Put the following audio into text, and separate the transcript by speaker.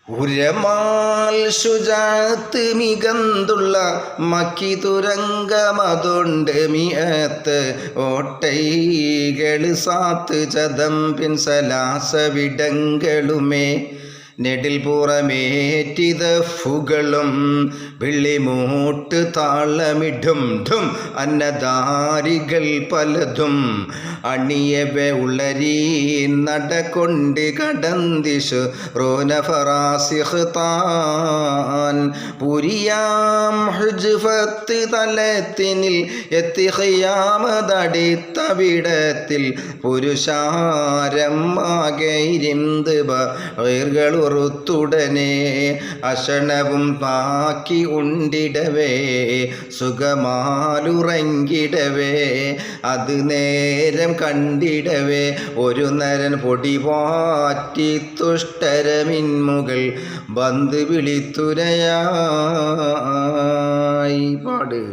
Speaker 1: ഉരമാൽ ശുജാത്ത് മികന്തുള്ള മക്കി തുരങ്കമതൊണ്ട് മിയത്ത് ഓട്ടൈകള് സാത്ത് ചതമ്പിൻ സലാസവിടങ്ങളുമേ നെടിൽ പുറമേറ്റിതഫുകളും വെള്ളിമൂട്ട് താളമിടും ധും അന്നദാരികൾ പലതും അണിയവെ ഉളരീ നടകൊണ്ട് കടന്തിഷു റോനഫറാസിഹ് താൻ പുരിയാം ഹുജ്ഫത്ത് തലത്തിനിൽ എത്തിഹയാമതടിത്തവിടത്തിൽ പുരുഷാരം ആകെയിരുന്ന് റുത്തുടനെ അശനവും താക്കി ഉണ്ടിടവേ സുഖമാലുറങ്ങിടവേ അത് നേരം കണ്ടിടവേ ഒരു നരൻ പൊടിവാറ്റി തുഷ്ടരമിന്മുകൾ ബന്ധു വിളിത്തുരയായി പാട്.